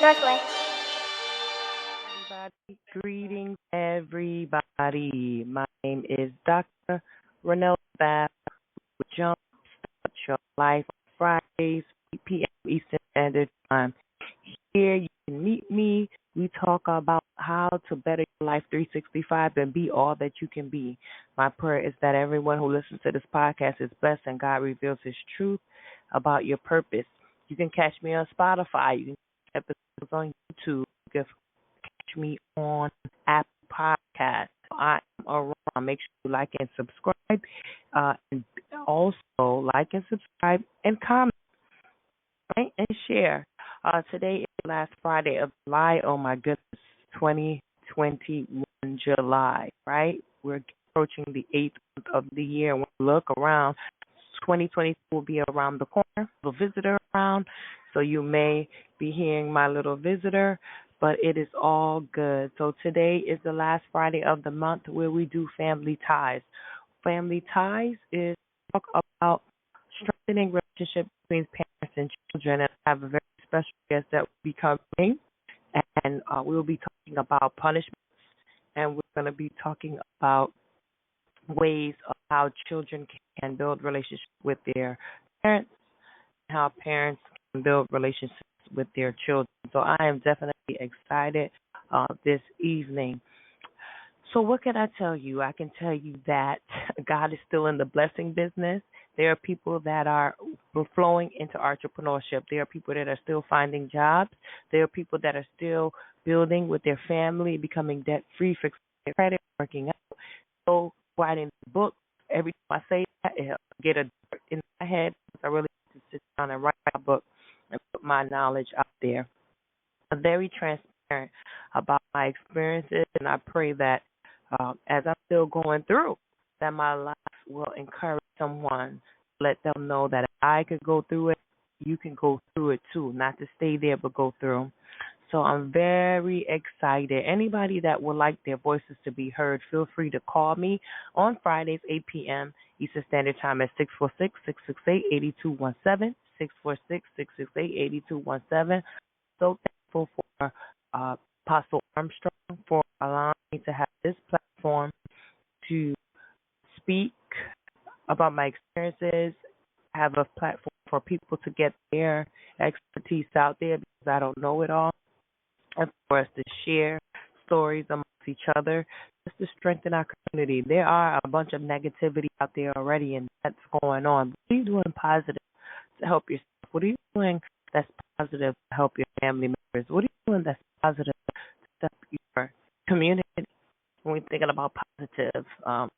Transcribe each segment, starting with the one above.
Northway. Everybody, greetings, everybody. My name is Dr. Renell Bath with JumpStart Your Life on Fridays, 8 p.m. Eastern Standard Time. Here you can meet me. We talk about how to better your life 365 and be all that you can be. My prayer is that everyone who listens to this podcast is blessed and God reveals His truth about your purpose. You can catch me on Spotify. You can catch episodes on YouTube. You can catch me on Apple Podcasts. I am around. Make sure you like and subscribe. And also like and subscribe and comment, right? And share. Today is the last Friday of July. Oh my goodness, 2021 July, right? We're approaching the 8th month of the year. When we look around, 2022 will be around the corner. A visitor around, so you may be hearing my little visitor, but it is all good. So today is the last Friday of the month where we do family ties. Family ties is talk about strengthening relationships between parents and children, and I have a very special guest that will be coming, and we will be talking about punishments, and we're going to be talking about ways of how children can build relationships with their parents, how parents can build relationships with their children. So I am definitely excited this evening. So what can I tell you? I can tell you that God is still in the blessing business. There are people that are flowing into entrepreneurship. There are people that are still finding jobs. There are people that are still building with their family, becoming debt-free, fixing their credit, working out. So writing books. Every time I say that, it get a dirt in my head. I really need to sit down and write a book and put my knowledge out there. I'm very transparent about my experiences, and I pray that as I'm still going through, that my life will encourage someone, let them know that if I could go through it, you can go through it too, not to stay there but go through. So I'm very excited. Anybody that would like their voices to be heard, feel free to call me on Fridays, 8 p.m. Eastern Standard Time at 646-668-8217, 646-668-8217. So thankful for Apostle Armstrong for allowing me to have this platform to speak about my experiences, have a platform for people to get their expertise out there because I don't know it all, and for us to share stories amongst each other just to strengthen our community. There are a bunch of negativity out there already, and that's going on. What are you doing positive to help yourself? What are you doing that's positive to help your family members? What are you doing that's positive to help your community? When we're thinking about positive, I'm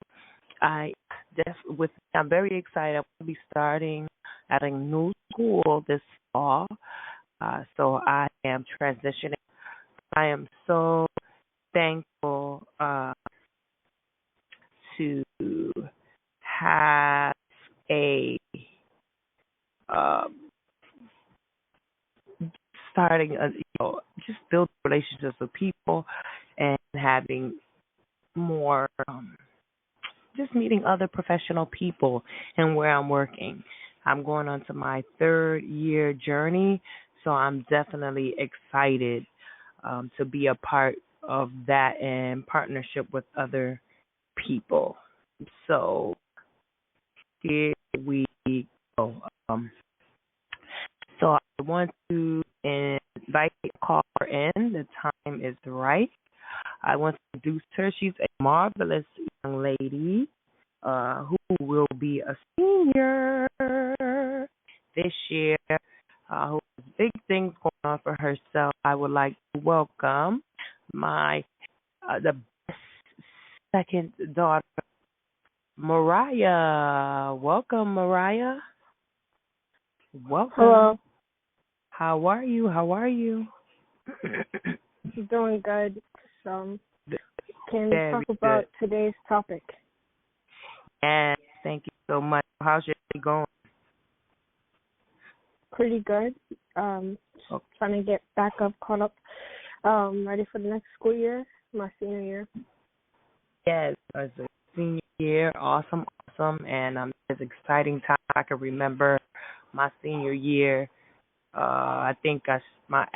very excited. I'll be starting at a new school this fall, so I am transitioning. I am so thankful to have a uh, starting just build relationships with people and having more just meeting other professional people and where I'm working. I'm going on to my third year journey, so I'm definitely excited to be a part of that in partnership with other people. So here we go. So I want to invite a caller in. The time is right. I want to introduce her. She's a marvelous young lady who will be a senior this year, who has big things going on for herself. I would like to welcome my the best second daughter, Mariah. Welcome, Mariah. Welcome. Hello. How are you? How are you? Doing good. Can we talk Very about good. today's topic? Yes, thank you so much. How's your day going? Pretty good. Okay. Trying to get back up, caught up, ready for the next school year, my senior year. Yes, it's a senior year. Awesome. And it's an exciting time. I can remember my senior year I think at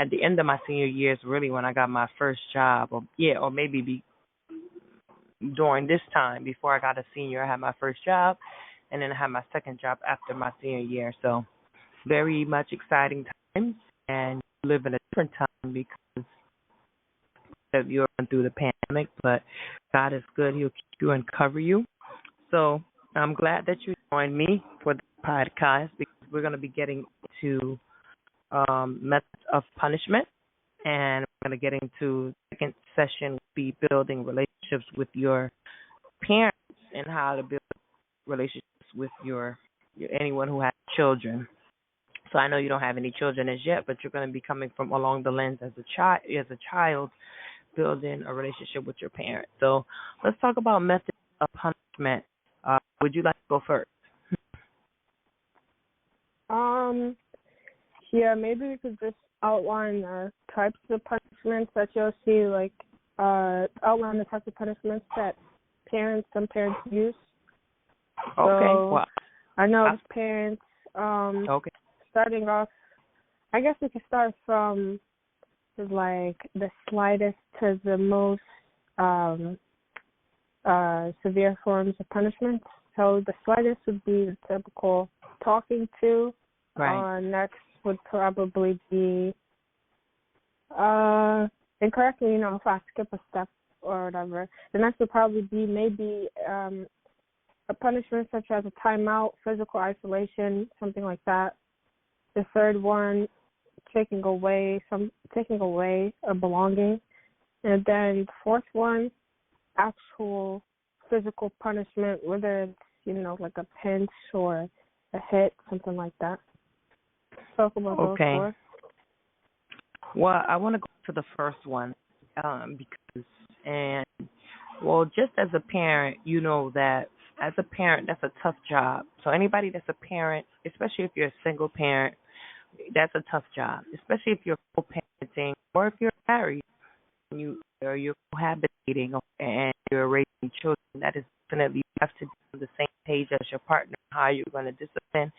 the end of my senior year is really when I got my first job, or maybe during this time before I got a senior, I had my first job, and then I had my second job after my senior year. So very much exciting times, and you live in a different time because you're going through the pandemic, but God is good. He'll keep you and cover you. So I'm glad that you joined me for the podcast because we're going to be getting to methods of punishment, and we're going to get into the second session, be building relationships with your parents and how to build relationships with your anyone who has children. So I know you don't have any children as yet, but you're going to be coming from along the lens as a child, building a relationship with your parents. So let's talk about methods of punishment. Would you like to go first? Yeah, maybe we could just outline the types of punishments that you'll see, like outline the types of punishments that some parents use. Okay. So, well, I know as parents, okay. starting off, I guess we could start from like the slightest to the most severe forms of punishment. So the slightest would be the typical talking to. Right. Next would probably be, and correct me, if I skip a step or whatever. The next would probably be maybe a punishment such as a timeout, physical isolation, something like that. The third one, taking away a belonging, and then the fourth one, actual physical punishment, whether it's like a pinch or a hit, something like that. Talk about those four. Well, I want to go to the first one just as a parent, that as a parent, that's a tough job. So anybody that's a parent, especially if you're a single parent, that's a tough job, especially if you're co-parenting or if you're married and you're cohabitating and you're raising children. That is definitely, you have to be on the same page as your partner, how you're going to discipline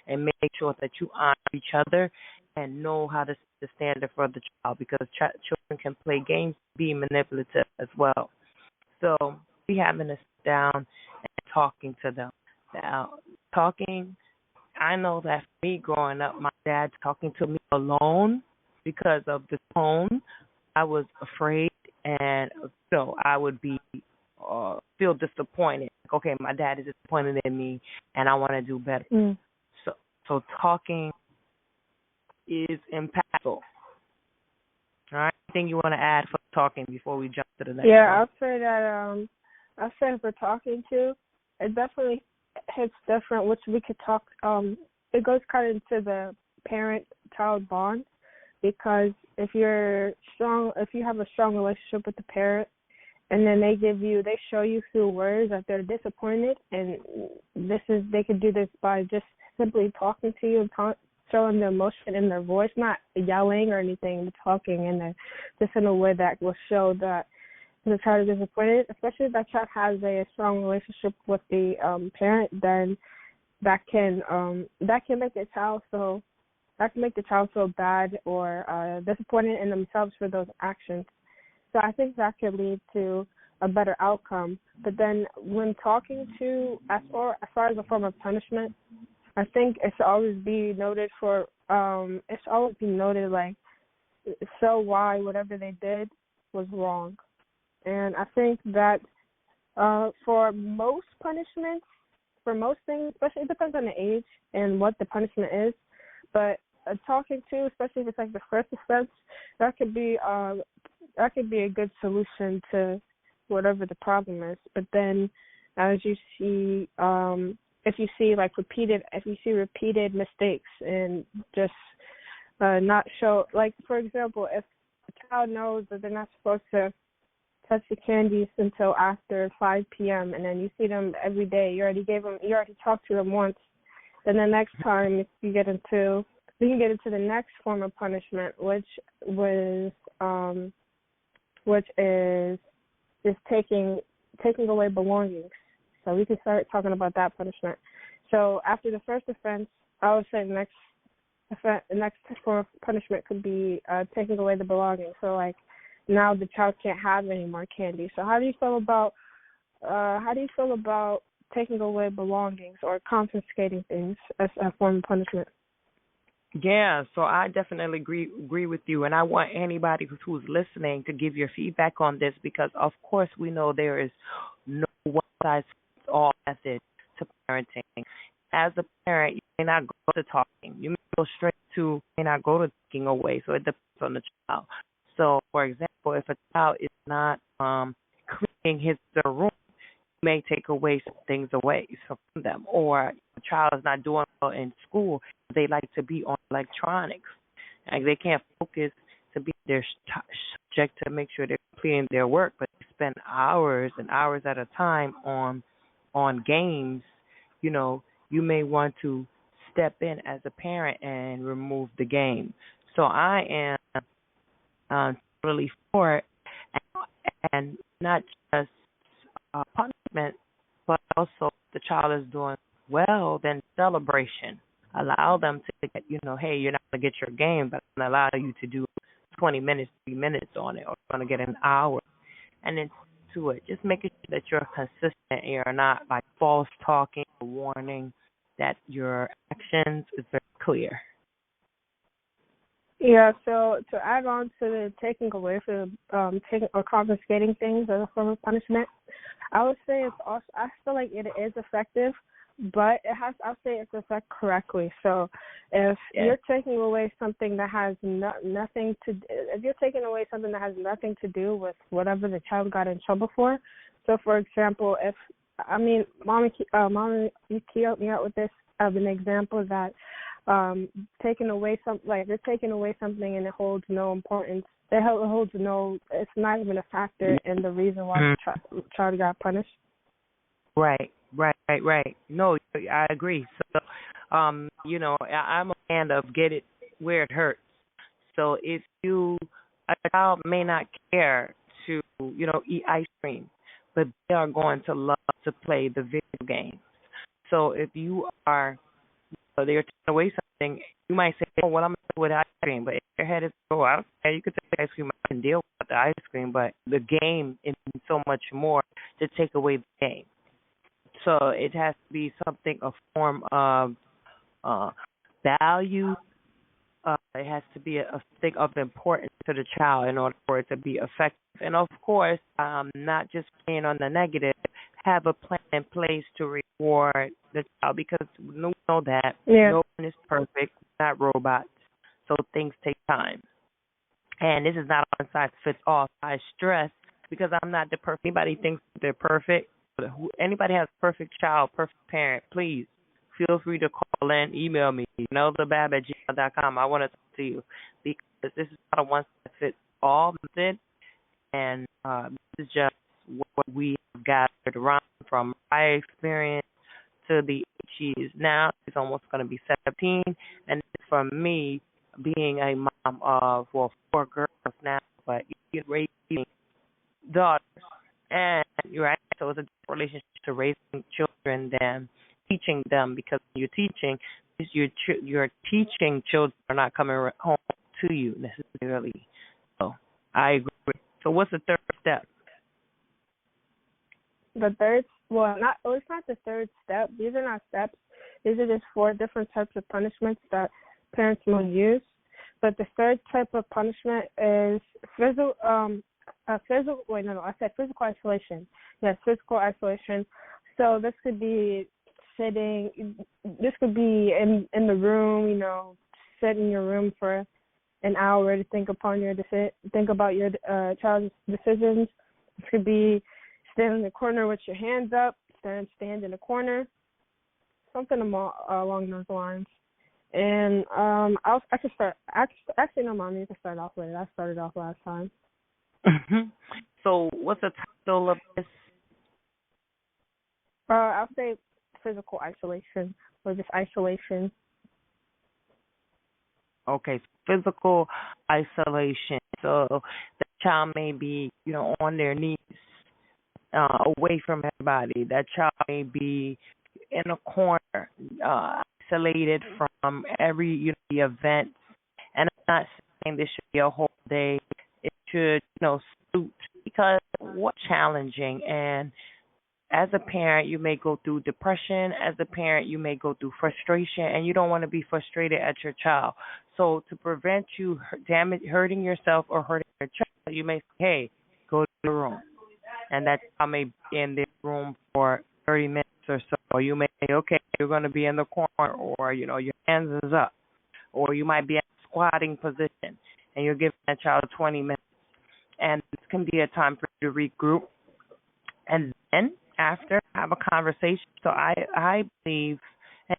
and make sure that you honor each other and know how to set the standard for the child, because children can play games, be manipulative as well. So we having to sit down and talking to them. Now, I know that for me growing up, my dad talking to me alone because of the tone, I was afraid, and I would be feel disappointed. Like, okay, my dad is disappointed in me, and I want to do better. So talking is impactful. All right. Anything you want to add for talking before we jump to the next one? Yeah, I'll say for talking to, it definitely hits different, which we could talk. It goes kind of into the parent-child bond, because if you have a strong relationship with the parent, and then they show you through words that they're disappointed, and they could do this by just simply talking to you and showing the emotion in their voice, not yelling or anything, but talking in there, just in a way that will show that the child is disappointed. Especially if that child has a strong relationship with the parent, then that can make the child feel bad or disappointed in themselves for those actions. So I think that could lead to a better outcome. But then when talking to, as far as a form of punishment, I think it should always be noted like, show why whatever they did was wrong. And I think that for most punishments, for most things, especially, it depends on the age and what the punishment is, but talking to, especially if it's like the first offense, that could be a good solution to whatever the problem is. But then, as you see, if you see repeated mistakes and just not show, like, for example, if a child knows that they're not supposed to touch the candies until after 5 p.m. and then you see them every day, you already talked to them once, then the next time we can get into the next form of punishment, which is just taking away belongings. So we can start talking about that punishment. So after the first offense, I would say the The next form of punishment could be taking away the belongings. So like now the child can't have any more candy. So how do you feel about taking away belongings or confiscating things as a form of punishment? Yeah, so I definitely agree with you, and I want anybody who's listening to give your feedback on this because, of course, we know there is no one size fits all method to parenting. As a parent, you may not go to talking. You may go straight to, you may not go to taking away. So it depends on the child. So, for example, if a child is not cleaning his their room, may take away some things away from them, or a child is not doing well in school, they like to be on electronics, like they can't focus to be their subject to make sure they're completing their work, but they spend hours and hours at a time on games. You know, you may want to step in as a parent and remove the game. So I am totally for it, and not just punishment, but also if the child is doing well, then celebration. Allow them to get, hey, you're not going to get your game, but I'm going to allow you to do 20 minutes, 3 minutes on it, or you're going to get an hour. And then to it, just making sure that you're consistent and you're not like false talking or warning, that your actions is very clear. Yeah, so to add on to the taking away for taking or confiscating things as a form of punishment, I would say it's also, I feel like it is effective, but I'll say it's effective correctly. So if you're taking away something that has if you're taking away something that has nothing to do with whatever the child got in trouble for, so for example, Mama, you can help me out with this, of an example that taking away they're taking away something and it holds no importance. It's not even a factor in the reason why the child got punished. Right. No, I agree. So, I'm a fan of get it where it hurts. So if a child may not care to, eat ice cream, but they are going to love to play the video games. So if you are, they're taking away something, you might say, oh, well, I'm going to do with ice cream. But if your head is, oh, I don't care, you could take the ice cream, I can deal with the ice cream. But the game is so much more to take away the game. So it has to be something, a form of value. It has to be a thing of importance to the child in order for it to be effective. And, of course, not just playing on the negative, have a plan in place to reward the child because we know that no one is perfect, not robots, so things take time. And this is not a one-size-fits-all. I stress because I'm not the perfect. Anybody thinks they're perfect. Anybody has a perfect child, perfect parent, please feel free to call in, email me, nellthebab@gmail.com. I want to talk to you because this is not a one-size-fits-all method, and this is just what we have gathered around from my experience to the age she is now. She's almost going to be 17, and from me being a mom of, 4 girls now, but you're raising daughters, and you're right, so it's a different relationship to raising children than teaching them, because when you're teaching, you're teaching children are not coming home to you necessarily. So I agree. So what's the third step? The third, it's not the third step. These are not steps. These are just 4 different types of punishments that parents will use. But the third type of punishment is physical. I said physical isolation. Yes, physical isolation. So this could be sitting. This could be in the room. Sit in your room for an hour to think about your child's decisions. This could be stand in the corner with your hands up. Stand in the corner. Something along those lines. And I could start. Actually, no, Mom, you can start off with it. I started off last time. So what's the title of this? I'll say physical isolation or just isolation. Okay, so physical isolation. So the child may be, on their knees, away from everybody. That child may be in a corner, isolated from every the events. And I'm not saying this should be a whole day. It should suit because what's challenging and as a parent, you may go through depression. As a parent, you may go through frustration, and you don't want to be frustrated at your child. So, to prevent you hurting yourself or hurting your child, you may say, "Hey, go to the room," and that child may be in this room for 30 minutes or so. Or you may say, "Okay, you're going to be in the corner," or your hands is up, or you might be in a squatting position, and you're giving that child 20 minutes, and this can be a time for you to regroup, and then after have a conversation. So I believe, and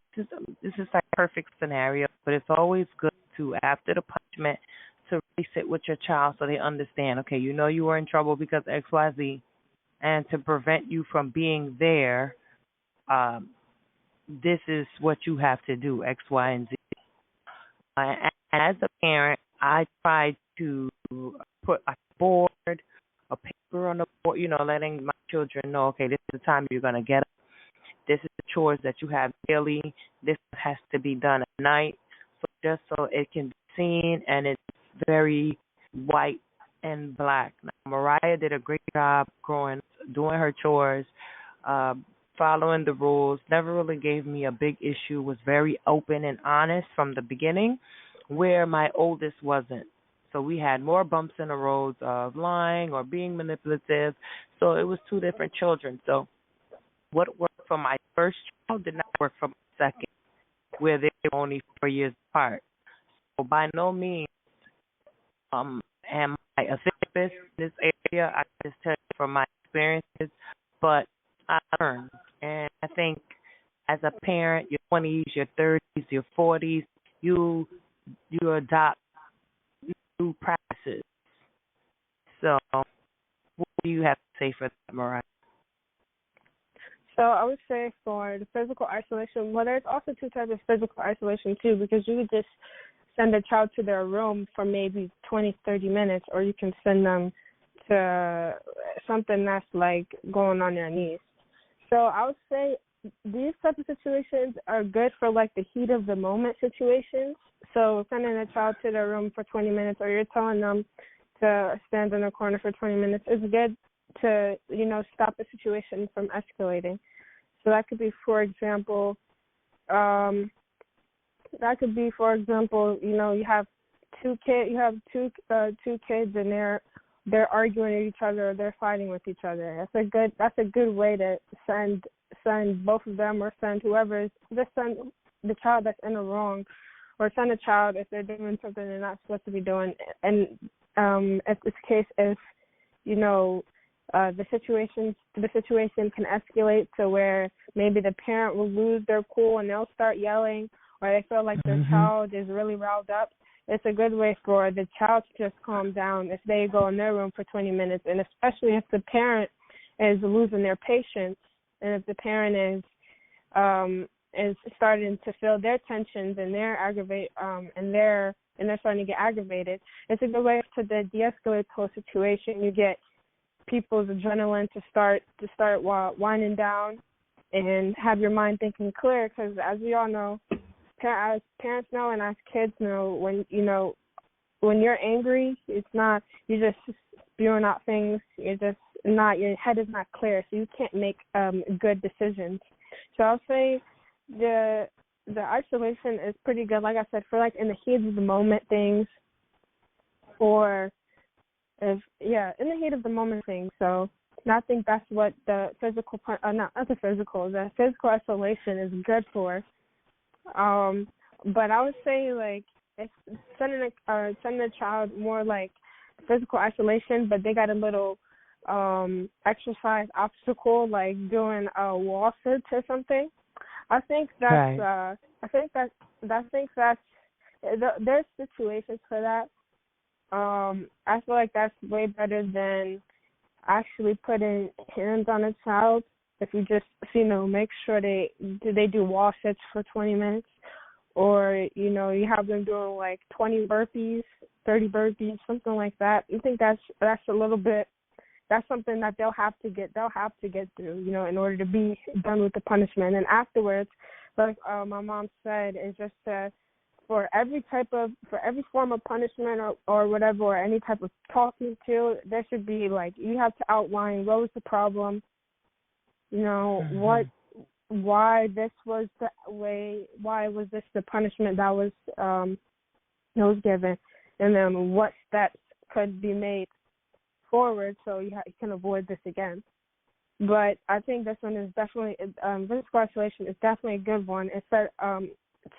this is like a perfect scenario, but it's always good to after the punishment to really sit with your child so they understand. Okay, you were in trouble because X Y Z, and to prevent you from being there, this is what you have to do X Y and Z. As a parent, I try to put a board, a paper on the board, letting my children know, okay, this is the time you're going to get up. This is the chores that you have daily. This has to be done at night, just so it can be seen and it's very white and black. Now, Mariah did a great job doing her chores, following the rules, never really gave me a big issue, was very open and honest from the beginning, where my oldest wasn't. So we had more bumps in the roads of lying or being manipulative. So it was two different children. So what worked for my first child did not work for my second, where they were only 4 years apart. So by no means am I a therapist in this area. I just tell you from my experiences, but I learned. And I think as a parent, your 20s, your 30s, your 40s, you adopt new practices. So what do you have to say for that, Mariah? So I would say for the physical isolation, well, there's also two types of physical isolation too, because you could just send a child to their room for maybe 20, 30 minutes, or you can send them to something that's like going on their knees. So I would say these types of situations are good for like the heat of the moment situations. So sending a child to their room for 20 minutes, or you're telling them to stand in a corner for 20 minutes, is good to, stop a situation from escalating. So that could be, for example, you have two kids and they're arguing with each other, or they're fighting with each other. That's a good way to send both of them, or send whoever is, just send the child that's in the wrong, or send a child if they're doing something they're not supposed to be doing. And if this case, if the situation can escalate to where maybe the parent will lose their cool and they'll start yelling, or they feel like their child is really riled up, it's a good way for the child to just calm down if they go in their room for 20 minutes, and especially if the parent is losing their patience, and if the parent is starting to feel their tensions and they're starting to get aggravated. It's a good way to de-escalate the whole situation. You get people's adrenaline to start winding down and have your mind thinking clear, because as we all know, as parents know and as kids know, when you're angry, it's not, you're just spewing out things. You're just not, your head is not clear, so you can't make good decisions. So I'll say the isolation is pretty good, like I said, for like in the heat of the moment things, or in the heat of the moment things. So I think that's what the physical isolation is good for. But I would say like if sending a child more like physical isolation, but they got a little exercise obstacle, like doing a wall sit or something. I think that's right. There's situations for that. I feel like that's way better than actually putting hands on a child. If you just, make sure they do wall sits for 20 minutes, or, you have them doing like 20 burpees, 30 burpees, something like that. I think that's a little bit, that's something that they'll have to get through, in order to be done with the punishment. And afterwards, like my mom said, is just for every form of punishment or whatever, or any type of talking to, there should be like, you have to outline what was the problem, you know, why this was the way, why was this the punishment that was given, and then what steps could be made forward so you can avoid this again. But I think this one is definitely, physical isolation is definitely a good one. It's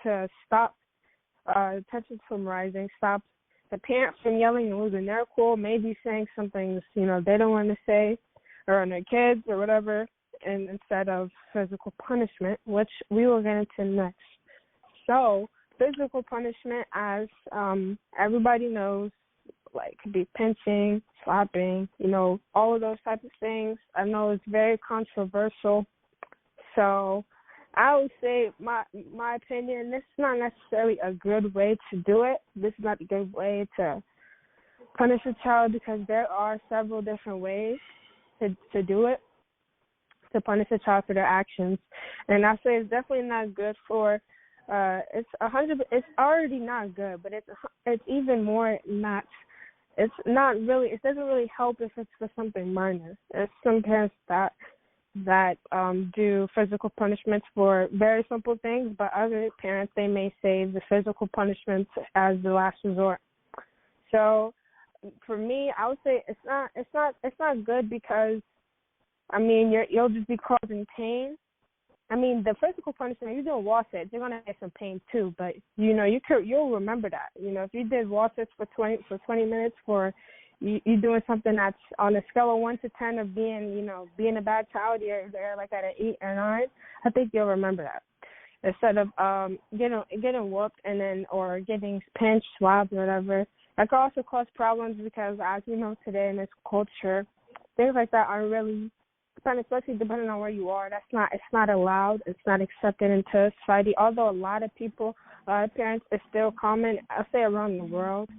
to stop tensions from rising, stop the parent from yelling and losing their cool, maybe saying some things, you know, they don't want to say, or on their kids or whatever, and instead of physical punishment, which we will get into next. So physical punishment, as everybody knows, like, could be pinching, slapping, you know, all of those types of things. I know it's very controversial. So I would say, my opinion, this is not necessarily a good way to do it. This is not a good way to punish a child, because there are several different ways to do it, to punish a child for their actions. And I say it's definitely not good for, it's already not good, but it's even more not. It's not really. It doesn't really help if it's for something minor. There's some parents that do physical punishments for very simple things, but other parents, they may save the physical punishments as the last resort. So for me, I would say it's not good, because I mean, you'll just be causing pain. I mean, the physical punishment, you're doing wall sits, you're gonna have some pain too, but you know, you'll remember that. You know, if you did wall sits for 20 minutes for you doing something that's on a scale of 1 to 10 of being a bad child, you're there like at an 8 or 9, I think you'll remember that. Instead of getting whooped or getting pinched, slapped, or whatever. That could also cause problems, because as you know, today in this culture, things like that are really, especially depending on where you are, it's not allowed, it's not accepted into society. Although a lot of parents, it's still common, I'll say around the world.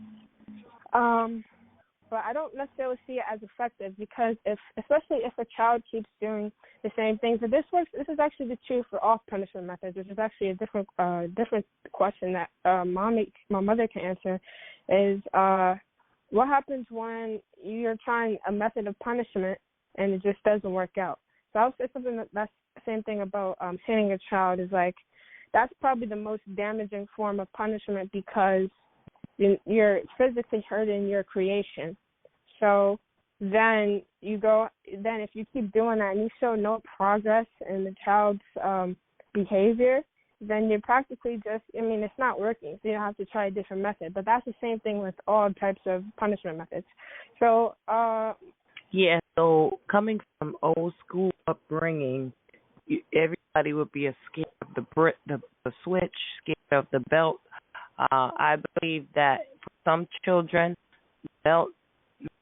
But I don't necessarily see it as effective, because especially if a child keeps doing the same things, and this is actually the truth for all punishment methods, which is actually a different question that my mother can answer, is what happens when you're trying a method of punishment and it just doesn't work out. So I would say something that's the same thing about hitting a child, is like, that's probably the most damaging form of punishment, because you're physically hurting your creation. So then if you keep doing that and you show no progress in the child's behavior, then you're practically it's not working. So you have to try a different method. But that's the same thing with all types of punishment methods. So yeah, so coming from old school upbringing, everybody would be scared of the switch, scared of the belt. I believe that for some children, belt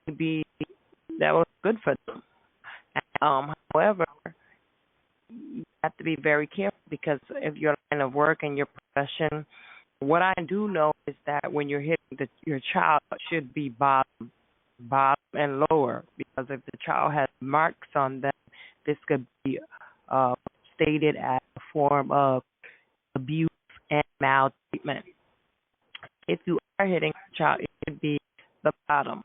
maybe that was good for them. However, you have to be very careful, because if your line of work and your profession, what I do know is that when you're hitting your child, should be bottom and lower, because if the child has marks on them, this could be stated as a form of abuse and maltreatment. If you are hitting a child, it should be the bottom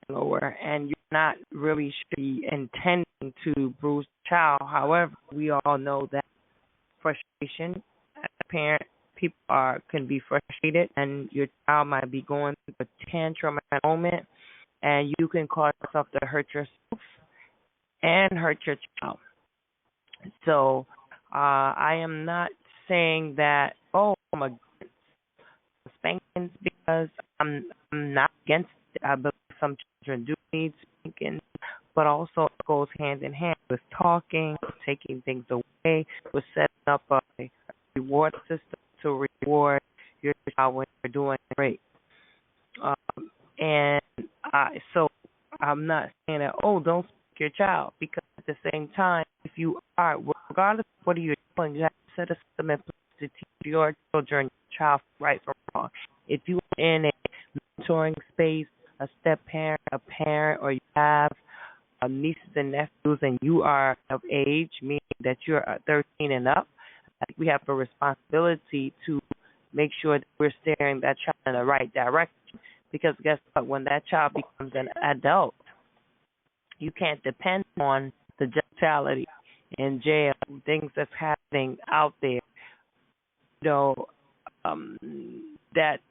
and lower, and you're not really should be intending to bruise the child. However, we all know that frustration as a parent, people can be frustrated, and your child might be going through a tantrum at a moment, and you can cause yourself to hurt yourself and hurt your child. So I am not saying that, I'm against spankings, because I'm not against it. I believe some children do need spankings, but also it goes hand in hand with talking, taking things away, with setting up a reward system to reward your child when you're doing great. So I'm not saying that, don't spank your child, because at the same time, if you are, regardless of what you're doing, you have to set a system in place to teach your children, your child, right from wrong. If you are in a mentoring space, a step parent, a parent, or you have nieces and nephews, and you are of age, meaning that you're 13 and up, we have a responsibility to make sure that we're steering that child in the right direction. Because guess what? When that child becomes an adult, you can't depend on the brutality in jail, things that's happening out there. You know, um, that's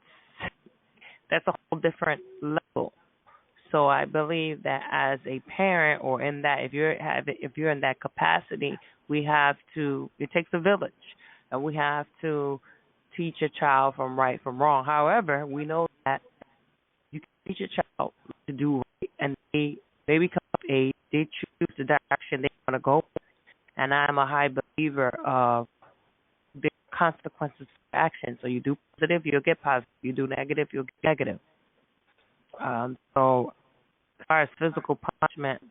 a whole different level. So I believe that as a parent, or in that, if you're in that capacity, we have to. It takes a village, and we have to teach a child from right from wrong. However, we know that you can teach a child to do right, and they become of age, they choose the direction they want to go. And I'm a high believer of the consequences for action. So you do positive, you'll get positive. You do negative, you'll get negative. So as far as physical punishment,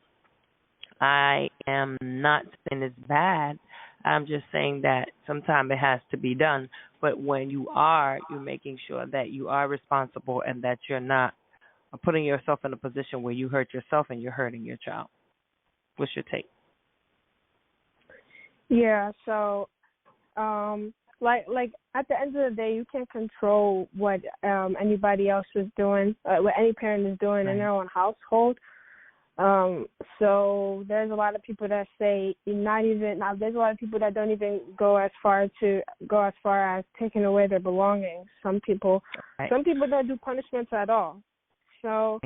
I am not saying it's bad. I'm just saying that sometimes it has to be done. But when you're making sure that you are responsible and that you're not putting yourself in a position where you hurt yourself and you're hurting your child. What's your take? Yeah, so like at the end of the day, you can't control what anybody else is doing, what any parent is doing in their own household. So there's a lot of people that say there's a lot of people that don't even go as far as taking away their belongings. Some people don't do punishments at all. So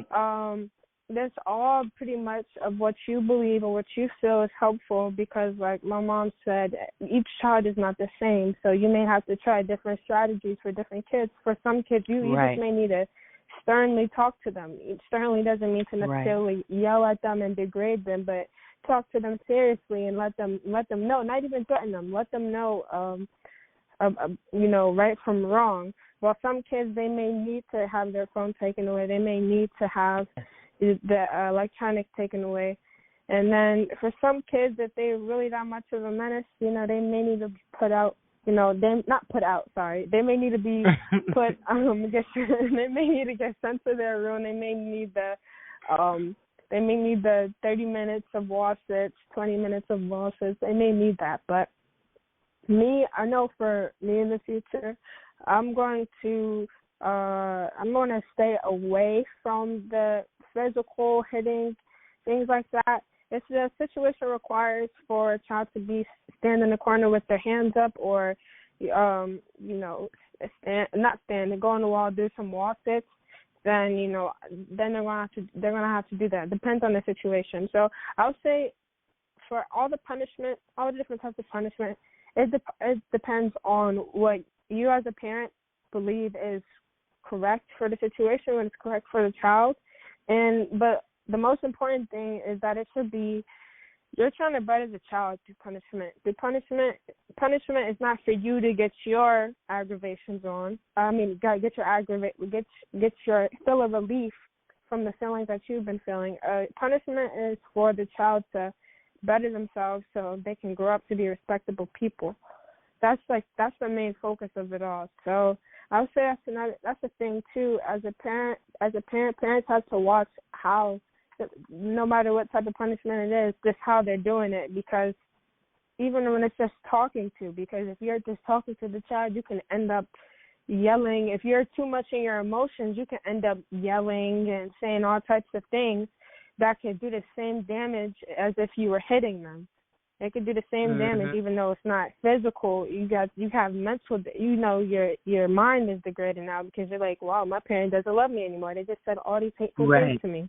that's all pretty much of what you believe or what you feel is helpful, because like my mom said, each child is not the same. So you may have to try different strategies for different kids. For some kids, you just may need to sternly talk to them. Sternly doesn't mean to necessarily yell at them and degrade them, but talk to them seriously and let them know, not even threaten them, let them know, right from wrong. Well, some kids, they may need to have their phone taken away. They may need to have the electronics taken away. And then for some kids, if they're really that much of a menace, they may need to be put out. They may need to be put. They may need to get sent to their room. They may need the 30 minutes of wall sits, 20 minutes of wall sits. They may need that. But I know for me in the future, I'm going to stay away from the physical hitting, things like that. If the situation requires for a child to be stand in the corner with their hands up, or not stand, go on the wall, do some wall sits, then they're gonna have to do that. Depends on the situation. So I'll say for all the punishment, all the different types of punishment, it depends on what you as a parent believe is correct for the situation, when it's correct for the child. But the most important thing is that it should be, you're trying to better the child through punishment. The punishment is not for you to get your aggravations on. Get your feel of relief from the feelings that you've been feeling. Punishment is for the child to better themselves so they can grow up to be respectable people. That's the main focus of it all. So I would say that's the thing too. As a parent, parents have to watch how, no matter what type of punishment it is, just how they're doing it. Because even when it's just talking to, because if you're just talking to the child, you can end up yelling. If you're too much in your emotions, you can end up yelling and saying all types of things that could do the same damage as if you were hitting them. It could do the same damage, even though it's not physical. You have mental. Your mind is degraded now because you're like, wow, my parent doesn't love me anymore. They just said all these hateful things to me.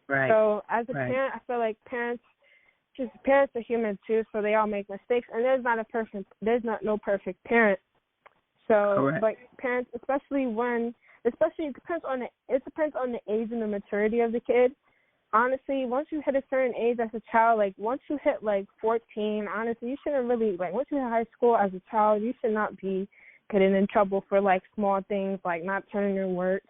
Right. So as a parent, I feel like parents are human too, so they all make mistakes, and there's not no perfect parent. So, but parents, especially it depends on the age and the maturity of the kid. Honestly, once you hit a certain age as a child, like once you hit like 14, honestly, you shouldn't really, like once you hit high school as a child, you should not be getting in trouble for like small things like not turning your work,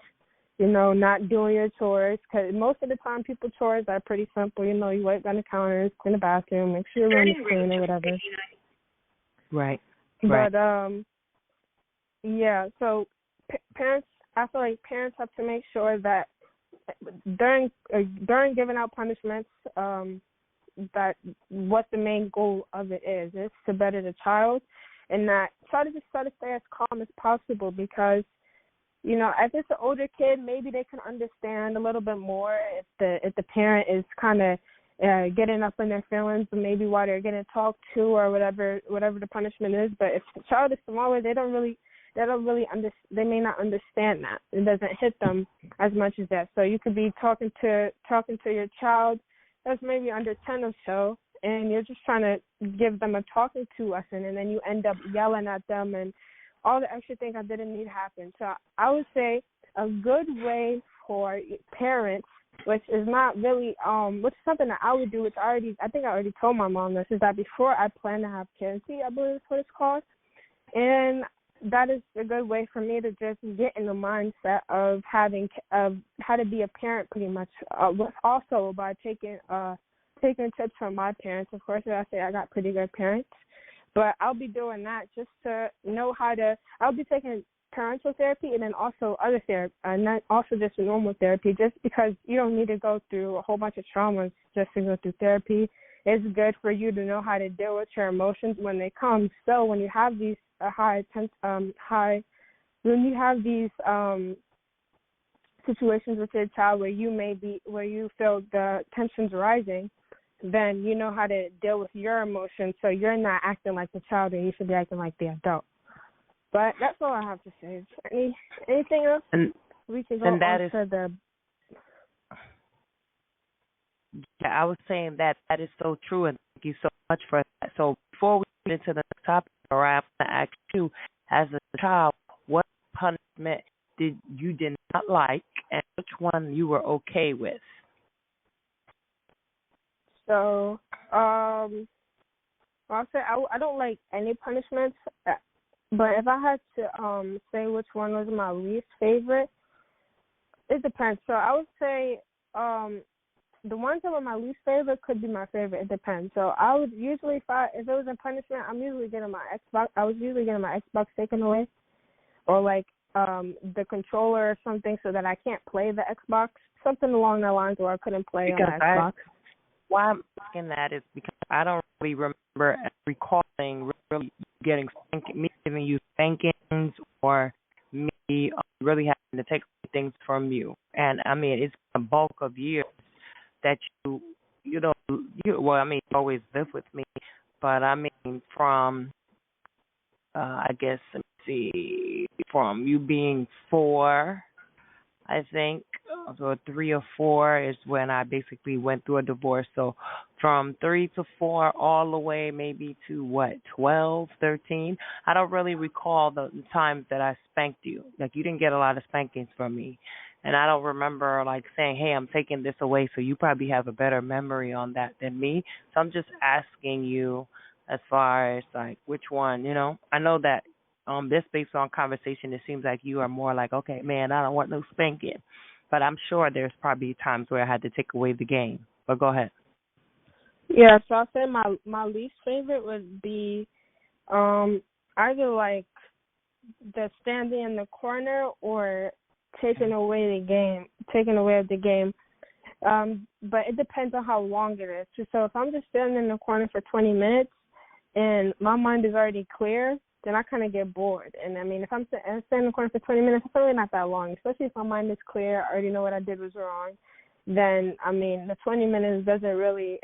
not doing your chores. Because most of the time, people's chores are pretty simple. You wipe down the counters, clean the bathroom, make sure your room is clean or whatever. Right. But so parents, I feel like parents have to make sure that during giving out punishments, that what the main goal of it is to better the child. and that try to stay as calm as possible because, you know, if it's an older kid, maybe they can understand a little bit more if the parent is kind of getting up in their feelings, maybe while they're getting talked to or whatever the punishment is. But if the child is smaller, they may not understand that. It doesn't hit them as much as that. So you could be talking to your child that's maybe under 10 or so, and you're just trying to give them a talking to lesson, and then you end up yelling at them and all the extra things I didn't need happen. So I would say a good way for parents, which is not really, which is something that I would do, which I think I already told my mom this, is that before I plan to have kids, I believe is what it's called, and that is a good way for me to just get in the mindset of how to be a parent pretty much, also by taking tips from my parents. Of course, I say I got pretty good parents, but I'll be doing that just to know I'll be taking parental therapy and then also other therapy, not also just normal therapy, just because you don't need to go through a whole bunch of traumas just to go through therapy. It's good for you to know how to deal with your emotions when they come. So when you have these situations with your child where you feel the tensions rising, then you know how to deal with your emotions, so you're not acting like the child and you should be acting like the adult. But that's all I have to say. Anything else? And we can go on to the... Yeah, I was saying that is so true, and thank you so much for that. So before we get into the next topic, I want to ask you, as a child, what punishment did not like, and which one you were okay with? So, I'll say I don't like any punishments, but if I had to say which one was my least favorite, it depends. So I would say the ones that were my least favorite could be my favorite. It depends. So I would usually, if it was a punishment, I was usually getting my Xbox taken away, or like the controller or something, so that I can't play the Xbox. Something along the lines where I couldn't play on the Xbox. Why I'm asking that is because I don't really remember recalling really giving you spankings or me really having to take things from you. And I mean, it's a bulk of years that you always live with me, but I mean from I guess, let me see, from you being 4, I think, so 3 or 4 is when I basically went through a divorce. So from 3 to 4 all the way maybe to 12, 13. I don't really recall the times that I spanked you. Like, you didn't get a lot of spankings from me. And I don't remember like saying, hey, I'm taking this away. So you probably have a better memory on that than me. So I'm just asking you as far as like which one, I know that this based on conversation, it seems like you are more like, okay, man, I don't want no spanking. But I'm sure there's probably times where I had to take away the game. But go ahead. Yeah, so I'll say my least favorite would be either like the standing in the corner or taking away the game. But it depends on how long it is. So if I'm just standing in the corner for 20 minutes and my mind is already clear, then I kind of get bored. And I mean, if I'm standing in the corner for 20 minutes, it's really not that long, especially if my mind is clear, I already know what I did was wrong. Then, I mean, the 20 minutes doesn't really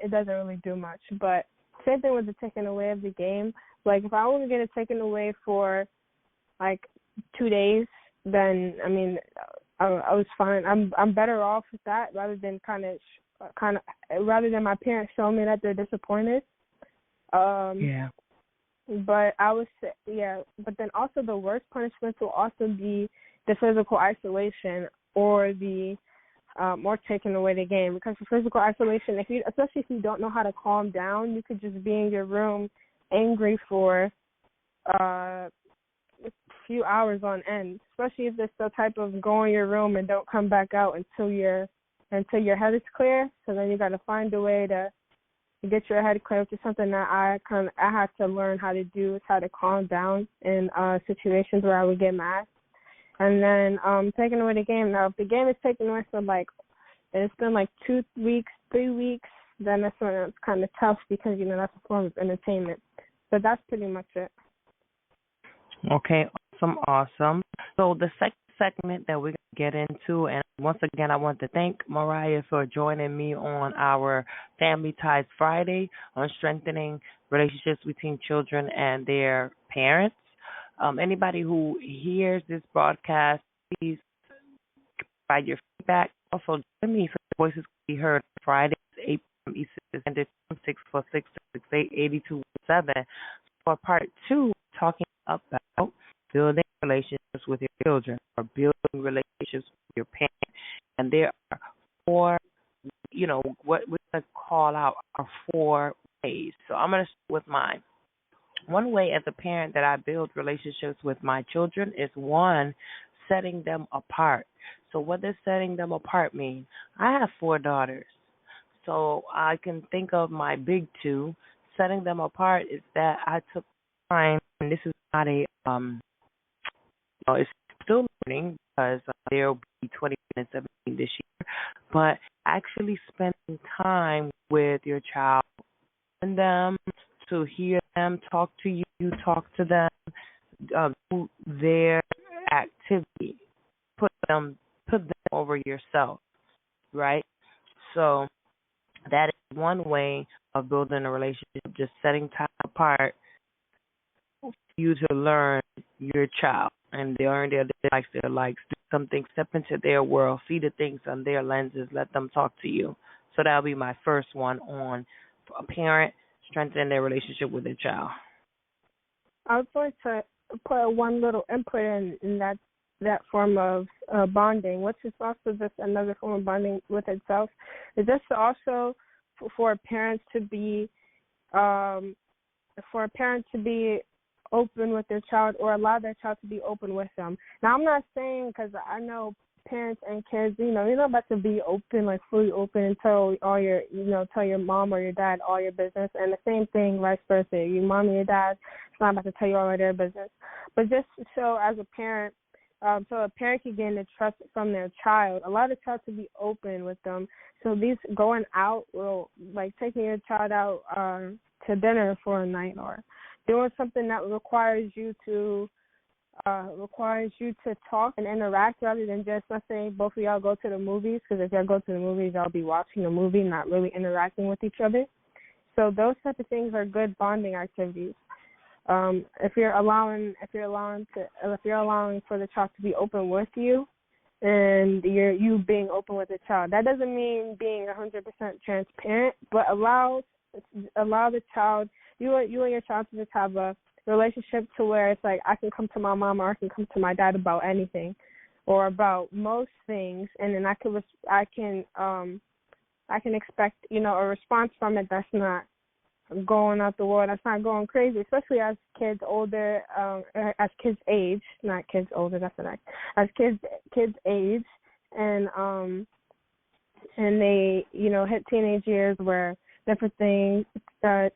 do much. But same thing with the taking away of the game. Like, if I only get it taken away for, like, 2 days, then, I mean, I was fine. I'm better off with that rather than rather than my parents showing me that they're disappointed. Yeah. But I would say, but then also the worst punishments will also be the physical isolation or the more taking away the game. Because for physical isolation, especially if you don't know how to calm down, you could just be in your room angry for a few hours on end. Especially if it's the type of go in your room and don't come back out until your head is clear. So then you got to find a way to get your head clear, which is something that I had to learn how to do, is how to calm down in situations where I would get mad. And then taking away the game. Now, if the game is taken away for it's been like 2 weeks, 3 weeks, then that's when it's kind of tough because, that's a form of entertainment. But that's pretty much it. Okay, awesome, awesome. So the second segment that we're going to get into, and once again, I want to thank Mariah for joining me on our Family Ties Friday on strengthening relationships between children and their parents. Anybody who hears this broadcast, please provide your feedback. Also, join me so the voices can be heard Fridays, 8 p.m. Eastern Standard Time, 646-668-8217 for part two, talking about building relationships with your children or building relationships with your parents. And there are four, what we're going to call out are four ways. So I'm going to start with mine. One way as a parent that I build relationships with my children is one, setting them apart. So what does setting them apart mean? I have four daughters. So I can think of my big two. Setting them apart is that I took time, and this is not a it's still learning because they'll be 20 and 17 this year, but actually spending time with your child and them to hear them talk to you, you talk to them, do their activity, put them over yourself, right? So that is one way of building a relationship, just setting time apart for you to learn your child and learn their likes, do something, step into their world, see the things on their lenses, let them talk to you. So that'll be my first one on a parent strengthening their relationship with their child. I would like to put one little input in that form of bonding, which is also just another form of bonding with itself. Is just also for parents to be open with their child or allow their child to be open with them. Now, I'm not saying, because I know parents and kids, you're not about to be open, like fully open, and tell tell your mom or your dad all your business. And the same thing, vice versa. Your mom and your dad, it's not about to tell you all of their business. But just so as a parent, so a parent can gain the trust from their child, allow the child to be open with them. So these going out, will like taking your child out to dinner for a night, or doing something that requires you to talk and interact rather than just, let's say, both of y'all go to the movies, because if y'all go to the movies, y'all be watching the movie, not really interacting with each other. So those type of things are good bonding activities. If you're allowing for the child to be open with you, and you being open with the child, that doesn't mean being 100% transparent, but allow the child, you and your child to just have a relationship to where it's like, I can come to my mom or I can come to my dad about anything or about most things, and then I can expect a response from it that's not going out the wall, that's not going crazy, especially as kids older, as kids age, not kids older, that's an act, as kids age, and they hit teenage years where different things are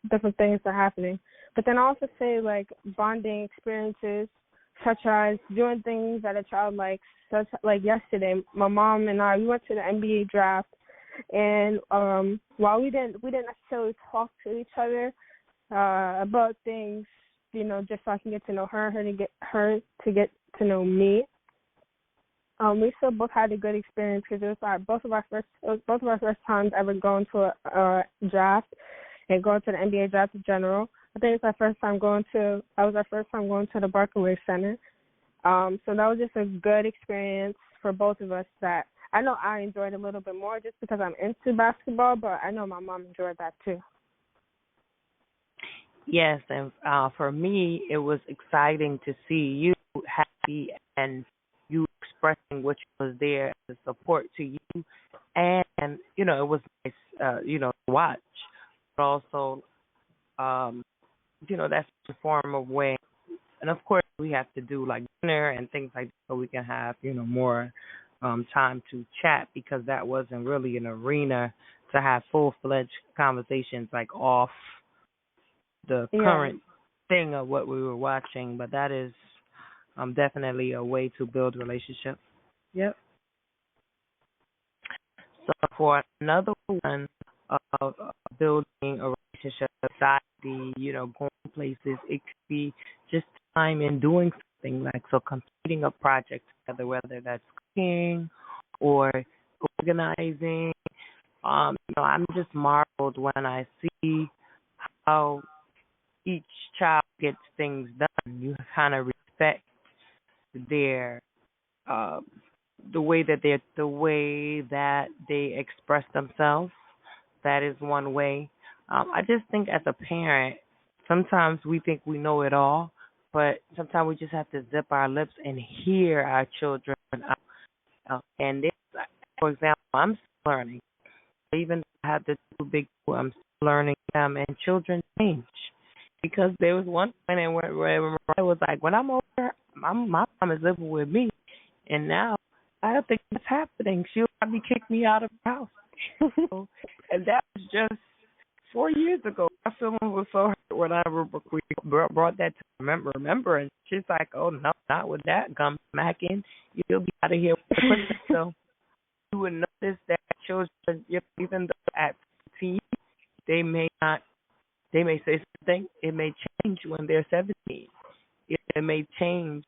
happening. But then I also say, like, bonding experiences such as doing things that a child likes, such like yesterday, my mom and we went to the NBA draft, and while we didn't necessarily talk to each other about things, just so I can get to know her to get to know me. We still both had a good experience because it was both of our first times ever going to a draft and going to the NBA draft in general. I think that was our first time going to the Barclays Center. So that was just a good experience for both of us that I know I enjoyed a little bit more just because I'm into basketball, but I know my mom enjoyed that too. Yes, and for me, it was exciting to see you happy and you expressing what was there as a support to you, and it was nice, to watch, but also, that's a form of way. And of course, we have to do like dinner and things like that so we can have more time to chat, because that wasn't really an arena to have full-fledged conversations like off the current thing of what we were watching. But that is definitely a way to build relationships. Yep. So for another one of building a relationship, besides the going places, it could be just time in doing something, like so completing a project together, whether that's cooking or organizing. I'm just marveled when I see how each child gets things done. You kind of respect their uh, the way that they express themselves. That is one way. I just think as a parent, sometimes we think we know it all, but sometimes we just have to zip our lips and hear our children out. And this, for example, I'm still learning. Even though I have the two big two, I'm still learning them, and children change. Because there was one point where I was like, when I'm older, my mom is living with me, and now I don't think that's happening. She'll probably kick me out of the house. So, and that was just 4 years ago. My feeling was so hurt when we brought that to remembrance. She's like, oh, no, not with that gum smacking. You'll be out of here with the pussy. So you would notice that children, even though at 15, they may not, they may say something. It may change when they're 17. It may change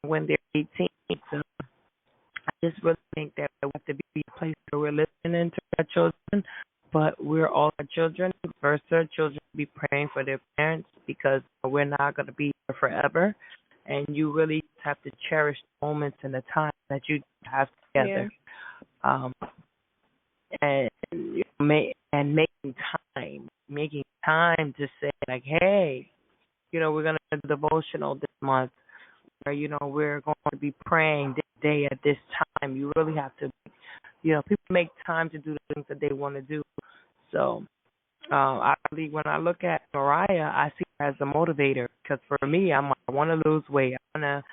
when they're 18. So I just really think that we have to be a place where we're listening to our children, but we're all our children. First, our children be praying for their parents because we're not going to be here forever, and you really have to cherish the moments and the time that you have together. Yeah. And making time to say like, hey, we're going to do devotional this month, or we're going to be praying this day at this time. You really have to, people make time to do the things that they want to do. So I believe when I look at Mariah, I see her as a motivator, because for me, I want to lose weight. I want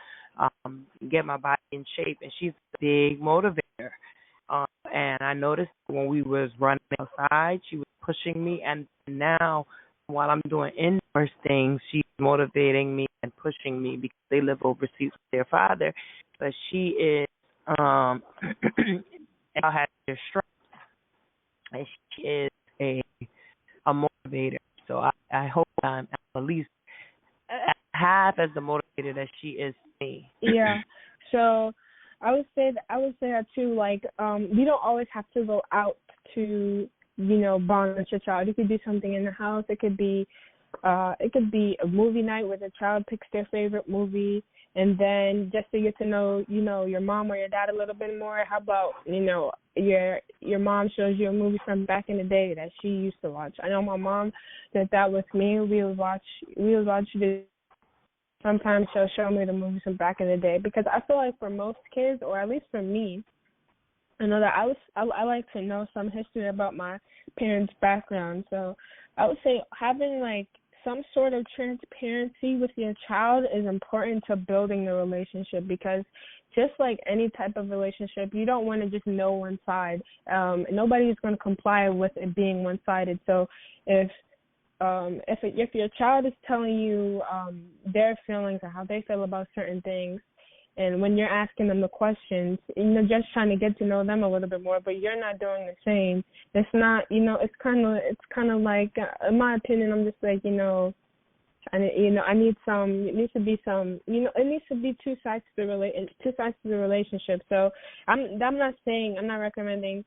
to get my body in shape, and she's a big motivator. And I noticed when we was running outside, she was pushing me, and now while I'm doing indoors things, she's motivating me and pushing me because they live overseas with their father. But she is has their strength, and she is a motivator. So I hope I'm at least half as the motivator that she is me. Yeah. So I would say that too. Like, you don't always have to go out to, bond with your child. You could do something in the house. It could be a movie night where the child picks their favorite movie, and then just to get to know, your mom or your dad a little bit more. How about, your mom shows you a movie from back in the day that she used to watch. I know my mom did that with me. We would watch the. Sometimes she'll show me the movies from back in the day, because I feel like for most kids, or at least for me, I know that I like to know some history about my parents' background. So I would say having like some sort of transparency with your child is important to building the relationship, because just like any type of relationship, you don't want to just know one side. Nobody's going to comply with it being one-sided. So if your child is telling you their feelings or how they feel about certain things, and when you're asking them the questions, just trying to get to know them a little bit more, but you're not doing the same, it's not, it's kind of like, in my opinion, I'm just like, I need some. It needs to be some. It needs to be two sides to the relationship. So I'm not recommending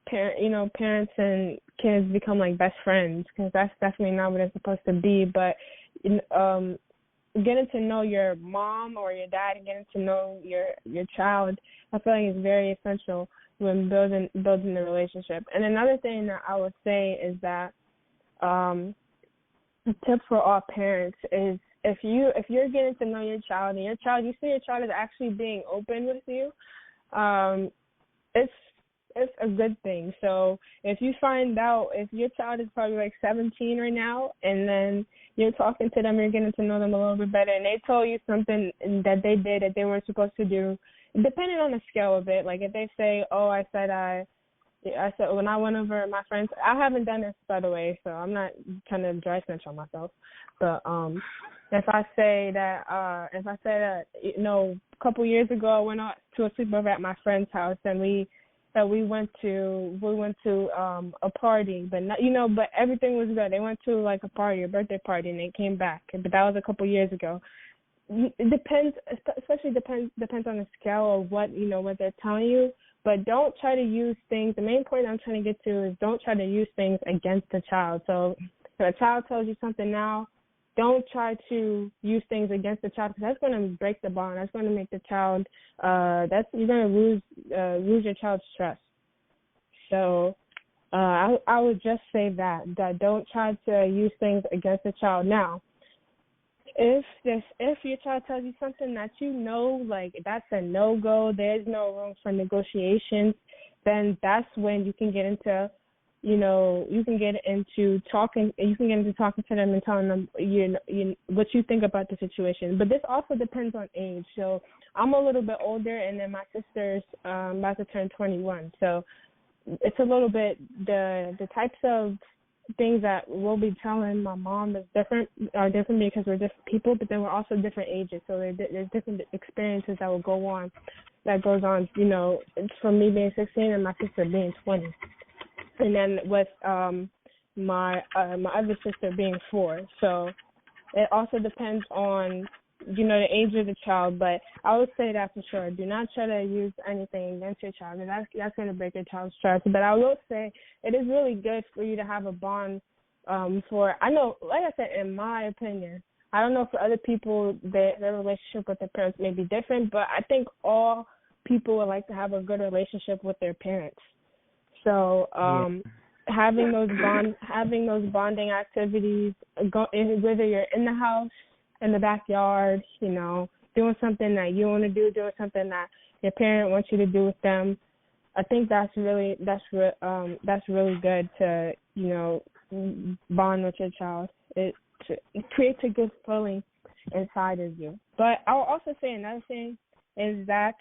parents and kids become like best friends, because that's definitely not what it's supposed to be. But getting to know your mom or your dad and getting to know your child, I feel like is very essential when building the relationship. And another thing that I would say is that a tip for all parents is, if you're getting to know your child and you see your child is actually being open with you, it's a good thing. So if you find out, if your child is probably like 17 right now, and then you're talking to them, you're getting to know them a little bit better, and they told you something that they did that they weren't supposed to do, depending on the scale of it, like if they say, oh, I said when I went over my friends, I haven't done this, by the way, so I'm not trying to dry snitch on myself, but if I say that a couple years ago I went out to a sleepover at my friend's house, and we went to a party, but not, but everything was good. They went to like a birthday party, and they came back, but that was a couple years ago. it depends, especially depends on the scale of what they're telling you. But don't try to use things. The main point I'm trying to get to is don't try to use things against the child. So if a child tells you something now, don't try to use things against the child, because that's going to break the bond. That's going to make the child. You're going to lose your child's trust. So I would just say that don't try to use things against the child. Now, if your child tells you something that like that's a no-go, there's no room for negotiations, then that's when you can get into talking to them and telling them what you think about the situation. But this also depends on age. So I'm a little bit older, and then my sister's about to turn 21. So it's a little bit the types of things that we'll be telling my mom are different because we're different people, but then we're also different ages. So there's different experiences that goes on. It's from me being 16 and my sister being 20, and then with my other sister being 4. So it also depends on the age of the child, but I would say that for sure. Do not try to use anything against your child, and that's going to break your child's trust. But I will say it is really good for you to have a bond. I know, like I said, in my opinion, I don't know for other people their relationship with their parents may be different, but I think all people would like to have a good relationship with their parents. So having those bonding activities, whether you're in the house, in the backyard, doing something that you want to do, doing something that your parent wants you to do with them. I think that's really good to bond with your child. It creates a good feeling inside of you. But I'll also say another thing is that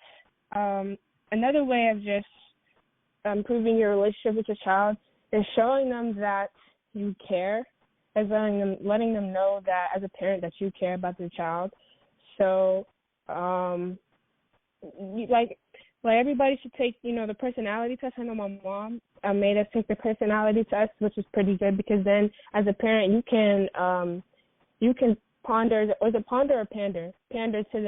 another way of just improving your relationship with your child is showing them that you care. As letting them know that as a parent that you care about their child. So, like everybody should take, the personality test. I know my mom made us take the personality test, which is pretty good because then as a parent you can ponder, or is it ponder or pander to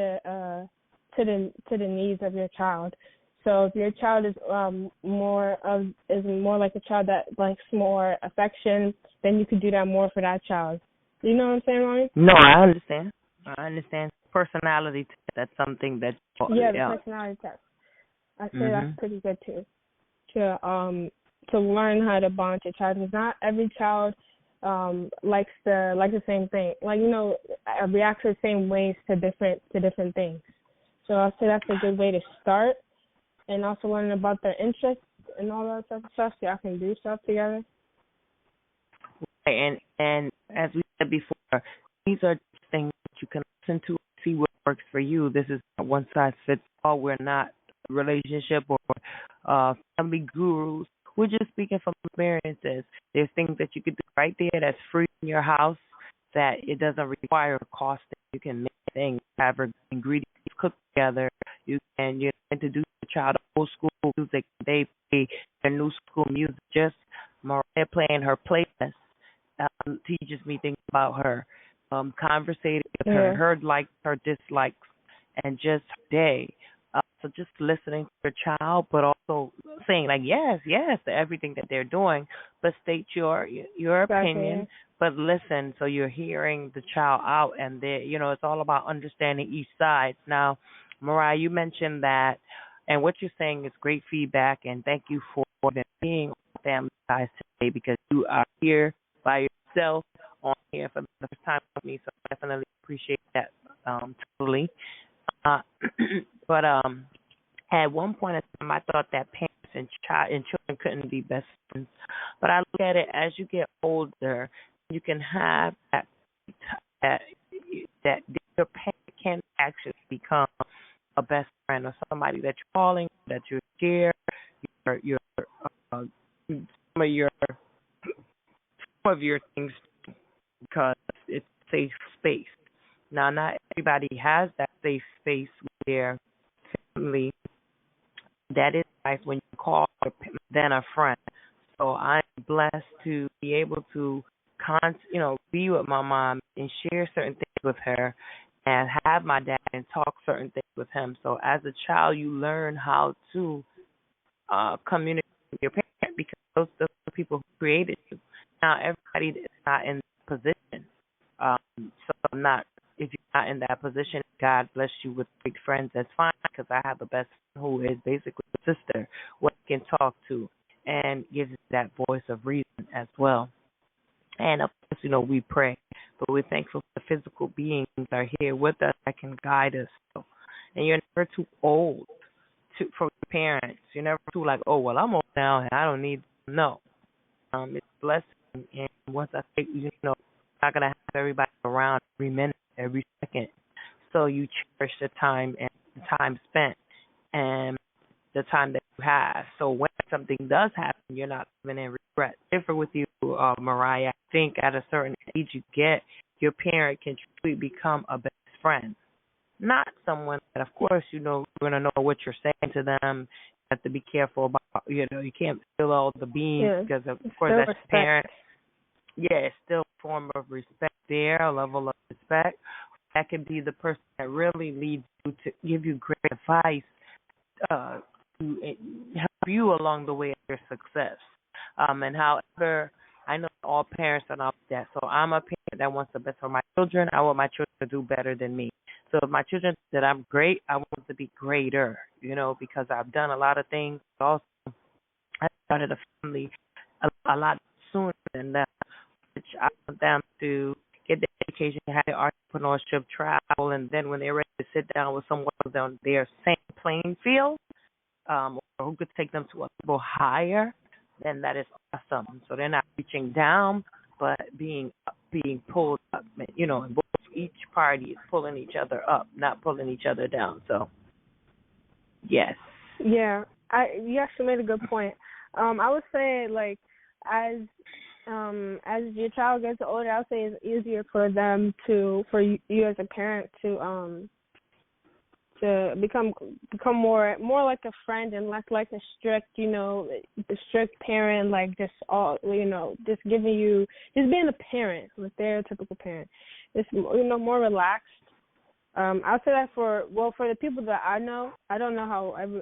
the needs of your child. So if your child is more like a child that likes more affection, then you could do that more for that child. You know what I'm saying, Ronnie? No, I understand. Personality test, that's something that the personality test. I say that's pretty good too. To learn how to bond with your child, because not every child likes the same thing. Reacts the same ways to different things. So I'll say that's a good way to start. And also learning about their interests and all that type of stuff, so y'all can do stuff together. And as we said before, these are things that you can listen to, see what works for you. This is not one size fits all. We're not a relationship or family gurus. We're just speaking from experiences. There's things that you could do right there that's free in your house, that it doesn't require a cost. You can make things, have ingredients cooked together. You can introduce your child to old school music. They play their new school music. Just Mariah playing her playlist teaches me things about her. Conversating with her likes, her dislikes, and just her day. So just listening to your child, but also saying like yes to everything that they're doing, but state your opinion. But listen, so you're hearing the child out, and it's all about understanding each side. Now, Mariah, you mentioned that, and what you're saying is great feedback, and thank you for being on Family Ties today, because you are here by yourself on here for the first time with me, so I definitely appreciate that totally. But at one point in time, I thought that parents and children couldn't be best friends. But I look at it as you get older, you can have that your parent can actually become a best friend, or somebody that you're calling, that you share some of your things, because it's a safe space. Now, not everybody has that safe space with their family. That is nice when you call then a friend. So I'm blessed to be able to be with my mom and share certain things with her. and have my dad and talk certain things with him. So as a child, you learn how to communicate with your parent because those are the people who created you. Now, everybody is not in that position. So I'm not, if you're not in that position, God bless you with great friends, that's fine because I have a best friend who is basically a sister who I can talk to and gives that voice of reason as well. And of course, we pray, but we're thankful for the physical beings that are here with us that can guide us. So, and you're never too old for your parents. You're never too like, oh, well, I'm old now and I don't need them. No. It's a blessing. And once I think, I'm not going to have everybody around every minute, every second. So you cherish the time and the time spent and the time that you have. So when something does happen, you're not living in regret. Different with you, Mariah. I think at a certain age you get, your parent can truly become a best friend. Not someone that, of course, you're going to know what you're saying to them. You have to be careful about, you can't spill all the beans because, of course, that's your parent. Yeah, it's still a form of respect there, a level of respect. That can be the person that really leads you to give you great advice to help you along the way of your success. And however, I know all parents are not like that. So I'm a parent that wants the best for my children. I want my children to do better than me. So if my children think that I'm great, I want them to be greater, because I've done a lot of things. Also, I started a family a lot sooner than that, which I want them to get the education, have the entrepreneurship, travel, and then when they're ready to sit down with someone on their same playing field, or who could take them to a level higher, then that is awesome. So they're not reaching down, but being pulled up. And both each party is pulling each other up, not pulling each other down. So, yes. Yeah, you actually made a good point. I would say, like, as your child gets older, I would say it's easier for you as a parent to become more like a friend and less like a strict, the strict parent, like just just being a parent, a stereotypical parent. It's more relaxed. I'll say that for the people that I know. I don't know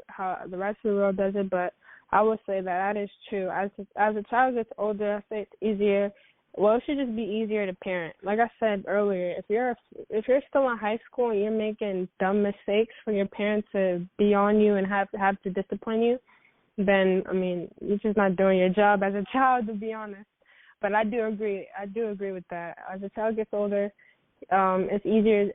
how the rest of the world does it, but I would say that is true. As a child gets older, I say it's easier. Well, it should just be easier to parent. Like I said earlier, if you're still in high school and you're making dumb mistakes for your parents to be on you and have to discipline you, then you're just not doing your job as a child, to be honest. But I do agree with that. As a child gets older, it's easier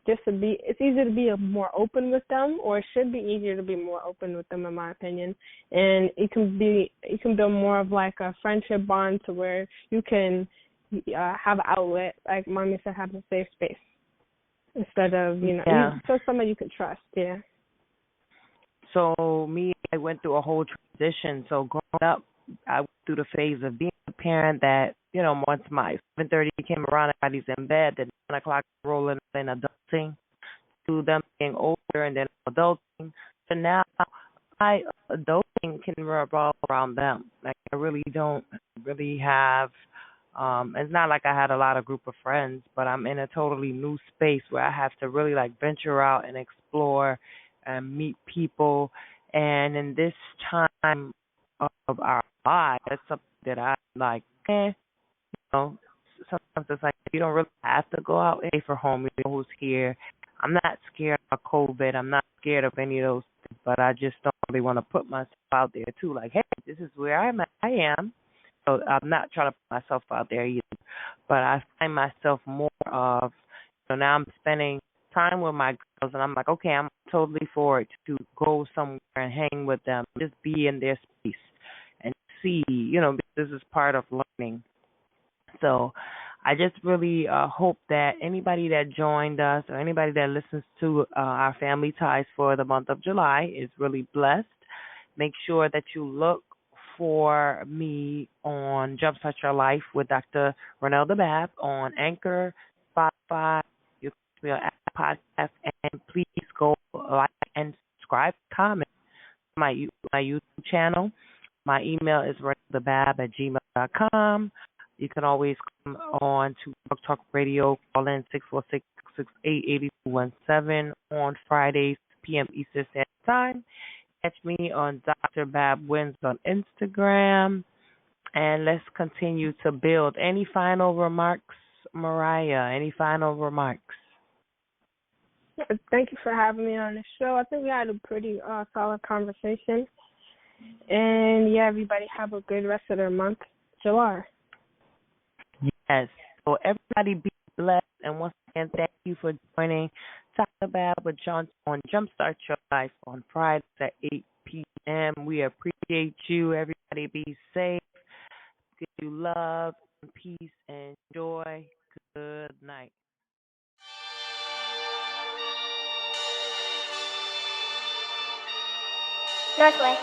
it's easier to be more open with them, or it should be easier to be more open with them, in my opinion. And it can build more of like a friendship bond to where you can have an outlet, like Mommy said, have a safe space instead of so somebody you can trust. Yeah. So I went through a whole transition. So growing up, I went through the phase of being a parent that, once my 7:30 came around, everybody's in bed, then 9 o'clock rolling in adulting, to them being older and then adulting. So now my adulting can revolve around them. Like I really don't really have, it's not like I had a lot of group of friends, but I'm in a totally new space where I have to really like venture out and explore and meet people. And in this time of our lives, that's something that I like, sometimes it's like you don't really have to go out. Hey, for home, who's here. I'm not scared of COVID. I'm not scared of any of those things, but I just don't really want to put myself out there too. Like, hey, this is where I am. So I'm not trying to put myself out there either. But I find myself more of, now I'm spending time with my girls, and I'm like, okay, I'm totally for it to go somewhere and hang with them, just be in their space and see, this is part of learning. So I just really hope that anybody that joined us or anybody that listens to our Family Ties for the month of July is really blessed. Make sure that you look for me on JumpStart Your Life with Dr. Renelle DeBab on Anchor, Spotify. You can be on Apple Podcast, and please go like and subscribe, comment my YouTube channel. My email is renelledebab@gmail.com. You can always come on to Blog Talk Radio. Call in 646-668-8217 on Fridays, p.m. Eastern Standard Time. Catch me on Dr. Bab Wins on Instagram. And let's continue to build. Any final remarks, Mariah? Any final remarks? Thank you for having me on the show. I think we had a pretty solid conversation. And yeah, everybody have a good rest of their month, July. Yes. So everybody be blessed. And once again, thank you for joining Dr. Bab with John on Jumpstart Your Life on Fridays at 8 p.m. We appreciate you. Everybody be safe. Give you love, and peace, and joy. Good night. Northway.